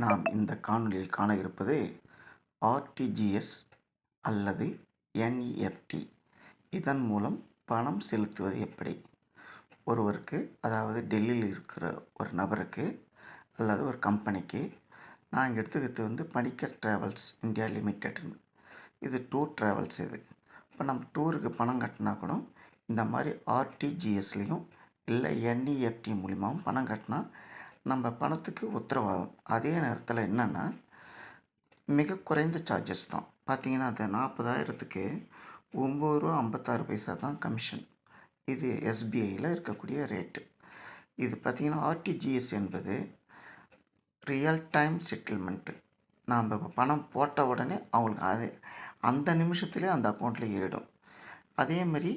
நாம் இந்த காணொளியில் காண இருப்பது ஆர்டிஜிஎஸ் அல்லது என்இஎஃப்டி. இதன் மூலம் பணம் செலுத்துவது எப்படி? ஒருவருக்கு, அதாவது டெல்லியில் இருக்கிற ஒரு நபருக்கு அல்லது ஒரு கம்பெனிக்கு, நான் இங்கே எடுத்துக்கிறது பணிக்கர் ட்ராவல்ஸ் இந்தியா லிமிடெட்னு. இது டூர் ட்ராவல்ஸ். இப்போ நம்ம டூருக்கு பணம் கட்டினா கூட இந்த மாதிரி ஆர்டிஜிஎஸ்லேயும் இல்லை என்இஎஃப்டி மூலிமாவும் பணம் கட்டினா நம்ம பணத்துக்கு உத்தரவாதம். அதே நேரத்தில் என்னென்னா, மிக குறைந்த சார்ஜஸ் தான். பார்த்திங்கன்னா அது 40,000க்கு ₹9.56 தான் கமிஷன். இது எஸ்பிஐயில் இருக்கக்கூடிய ரேட்டு. இது பார்த்திங்கன்னா ஆர்டிஜிஎஸ் என்பது ரியல் டைம் செட்டில்மெண்ட்டு. நாம் இப்போ பணம் போட்ட உடனே அவங்களுக்கு அந்த நிமிஷத்துலேயே அந்த அக்கௌண்ட்டில் ஏறிடும். அதேமாதிரி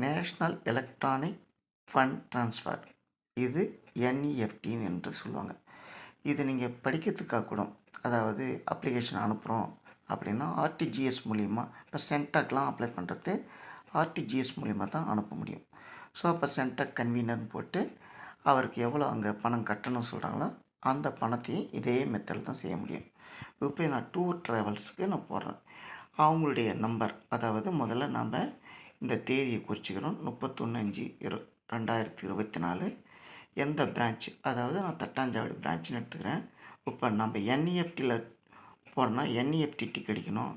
நேஷ்னல் எலக்ட்ரானிக் ஃபண்ட் ட்ரான்ஸ்ஃபர், இது என்இஎஃப்டின்னு என்று சொல்லுவாங்க. இது நீங்கள் படிக்கிறதுக்காக கூட, அதாவது அப்ளிகேஷன் அனுப்புகிறோம் அப்படின்னா ஆர்டிஜிஎஸ் மூலிமா, இப்போ சென்டாக்லாம் அப்ளை பண்ணுறது ஆர்டிஜிஎஸ் மூலிமா தான் அனுப்ப முடியும். ஸோ அப்போ சென்டாக் கன்வீனர்னு போட்டு அவருக்கு எவ்வளோ அங்கே பணம் கட்டணும்னு சொல்கிறாங்களோ அந்த பணத்தையும் இதே மெத்தடில் தான் செய்ய முடியும். இப்போ நான் டூர் ட்ராவல்ஸுக்கு நான் போடுறேன். அவங்களுடைய நம்பர், அதாவது முதல்ல நாம் இந்த தேதியை குறிச்சிக்கிறோம். 31/5/2024. எந்த பிரான்ச்சு, அதாவது நான் தட்டாஞ்சாவடி பிரான்ச்சுன்னு எடுத்துக்கிறேன். இப்போ நம்ம என்இஎஃப்டியில் போனால் என்இஎஃப்டி டிக்கெட் அடிக்கணும்.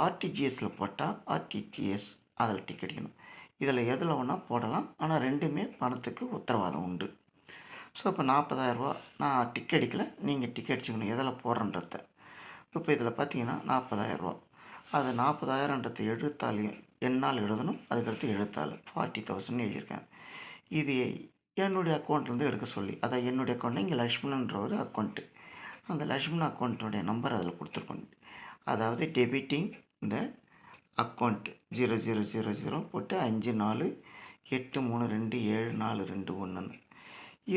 ஆர்டிஜிஎஸில் போட்டால் ஆர்டிஜிஎஸ் அதில் டிக்கெட் அடிக்கணும். இதில் எதில் வேணால் போடலாம், ஆனால் ரெண்டுமே பணத்துக்கு உத்தரவாதம் உண்டு. ஸோ இப்போ 40,000 நான் டிக்கெட் அடிக்கலை, நீங்கள் டிக்கெட் அடிச்சுக்கணும் எதில் போடுறன்றத. இப்போ இதில் பார்த்தீங்கன்னா 40,000. அது 40,000ன்றது எழுத்தாலையும் என்னால் எழுதணும். அதுக்கடுத்து எழுத்தால் 40,000 எழுதியிருக்கேன். இது என்னுடைய அக்கௌண்ட்லேருந்து எடுக்க சொல்லி, அதான் என்னுடைய அக்கௌண்ட்டு, இங்கே லக்ஷ்மணன்ற ஒரு அக்கௌண்ட்டு. அந்த லக்ஷ்மண் அக்கௌண்ட்டுடைய நம்பர் அதில் கொடுத்துருக்கோம். அதாவது டெபிட்டிங் இந்த அக்கௌண்ட் 0000 போட்டு 5483274221.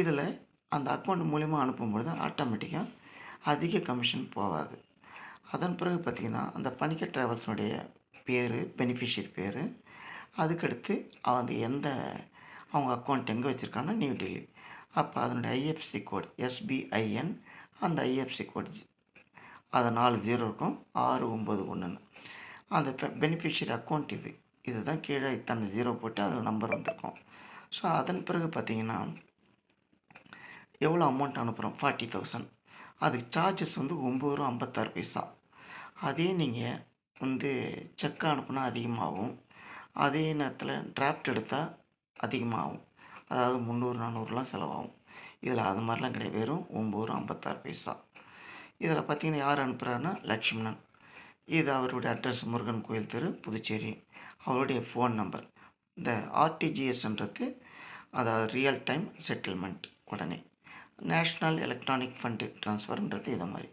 இதில் அந்த அக்கௌண்ட் மூலிமா அனுப்பும்பொழுது ஆட்டோமேட்டிக்காக அதிக கமிஷன் போகாது. அதன் பிறகு பார்த்திங்கன்னா அந்த பணிக்கர் ட்ராவல்ஸுடைய பேர், பெனிஃபிஷியரி பேர், அதுக்கடுத்து அவங்க அக்கௌண்ட் எங்கே வச்சுருக்காங்கன்னா நியூ டெல்லி. அப்போ அதனுடைய ஐஎஃப்சி கோட் எஸ்பிஐஎன், அந்த ஐஎஃப்சி கோட் அது 4 0 இருக்கும், 691. அந்த பெனிஃபிஷியரி அக்கௌண்ட் இதுதான் கீழே இத்தனை 0 போட்டு அதில் நம்பர் வந்திருக்கும். ஸோ அதன் பிறகு பார்த்திங்கன்னா எவ்வளோ அமௌண்ட் அனுப்புகிறோம், 40,000. அதுக்கு சார்ஜஸ் ₹9.56. அதே நீங்கள் செக் அனுப்புனா அதிகமாகும். அதே நேரத்தில் டிராஃப்ட் எடுத்தால் அதிகமாகும். அதாவது 300-400லாம் செலவாகும். இதில் அது மாதிரிலாம் கிடையாது, வெறும் ₹9.56. இதில் பார்த்திங்கன்னா யார் அனுப்புகிறாருன்னா லக்ஷ்மணன். இது அவருடைய அட்ரஸ் முருகன் கோயில் தெரு, புதுச்சேரி. அவருடைய ஃபோன் நம்பர். இந்த ஆர்டிஜிஎஸ்ன்றது அதாவது ரியல் டைம் செட்டில்மெண்ட், உடனே. நேஷ்னல் எலக்ட்ரானிக் ஃபண்டு ட்ரான்ஸ்ஃபர்ன்றது இதை மாதிரி.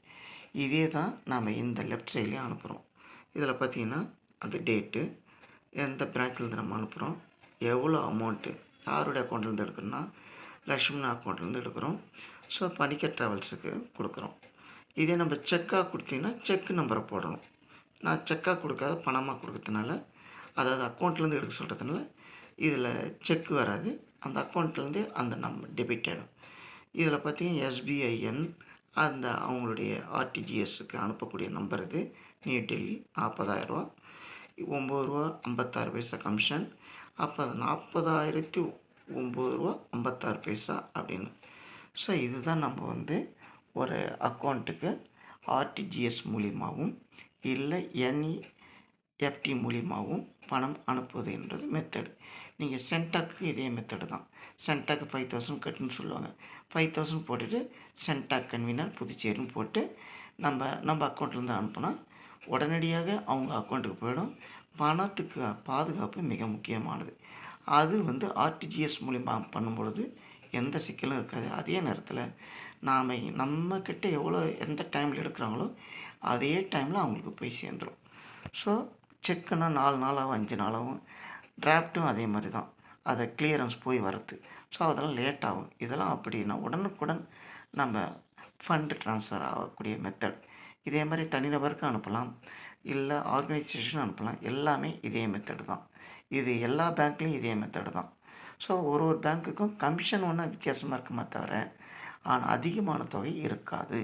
இதே தான் நாம் இந்த லெஃப்ட் சைட்லேயும் அனுப்புகிறோம். இதில் பார்த்திங்கன்னா அந்த டேட்டு, எந்த பிரான்ச்சிலேருந்து நம்ம அனுப்புகிறோம், எவ்வளோ அமௌண்ட்டு, யாருடைய அக்கௌண்ட்லேருந்து எடுக்கிறோன்னா லக்ஷ்மண் அக்கௌண்ட்லேருந்து எடுக்கிறோம். ஸோ பணிக்கர் ட்ராவல்ஸுக்கு கொடுக்குறோம். இதே நம்ம செக்காக கொடுத்தீங்கன்னா செக் நம்பரை போடணும். நான் செக்காக கொடுக்காத பணமாக கொடுக்கறதுனால, அதாவது அக்கௌண்ட்லேருந்து எடுக்க சொல்கிறதுனால இதில் செக்கு வராது, அந்த அக்கௌண்ட்லேருந்து அந்த நம்பர் டெபிட் ஆகிடும். இதில் பார்த்திங்கன்னா எஸ்பிஐஎன், அந்த அவங்களுடைய ஆர்டிஜிஎஸ்க்கு அனுப்பக்கூடிய நம்பர் இது, நியூ டெல்லி, 40,000, ₹9.56 கமிஷன். அப்போ அது 40,009.56 அப்படின்னு. ஸோ இதுதான் நம்ம ஒரு அக்கௌண்ட்டுக்கு ஆர்டிஜிஎஸ் மூலிமாவும் இல்லை என்இஎஃப்டி மூலிமாவும் பணம் அனுப்புவது என்றது மெத்தடு. நீங்கள் சென்டாக்கு இதே மெத்தடு தான். சென்டாக்கு 5,000 கட்டுன்னு சொல்லுவாங்க. 5,000 போட்டுட்டு சென்டாக் கன்வீனர் புதுச்சேரின்னு போட்டு நம்ம அக்கௌண்ட்லேருந்து அனுப்புனா உடனடியாக அவங்க அக்கௌண்ட்டுக்கு போயிடும். பணத்துக்கு பாதுகாப்பு மிக முக்கியமானது. அது ஆர்டிஜிஎஸ் மூலிமா பண்ணும்பொழுது எந்த சிக்கலும் இருக்காது. அதே நேரத்தில் நாம் நம்மக்கிட்ட எந்த டைமில் எடுக்கிறாங்களோ அதே டைமில் அவங்களுக்கு போய் சேர்ந்துடும். ஸோ செக்குன்னா 4 நாளாகவும் 5 நாளாகவும், டிராஃப்ட்டும் அதே மாதிரி தான், அதை கிளியரன்ஸ் போய் வரது. ஸோ அதெல்லாம் லேட் ஆகும். இதெல்லாம் அப்படின்னா உடனுக்குடன் நம்ம ஃபண்டு ட்ரான்ஸ்ஃபர் ஆகக்கூடிய மெத்தட். இதே மாதிரி தனிநபருக்கு அனுப்பலாம், இல்லை ஆர்கனைசேஷன் அனுப்பலாம். எல்லாமே இதே மெத்தடு தான். இது எல்லா பேங்க்லேயும் இதே மெத்தடு தான். ஸோ ஒரு பேங்க்குக்கும் கமிஷன் ஒன்றா வித்தியாசமாக இருக்குமே தவிர, ஆனால் அதிகமான தொகை இருக்காது.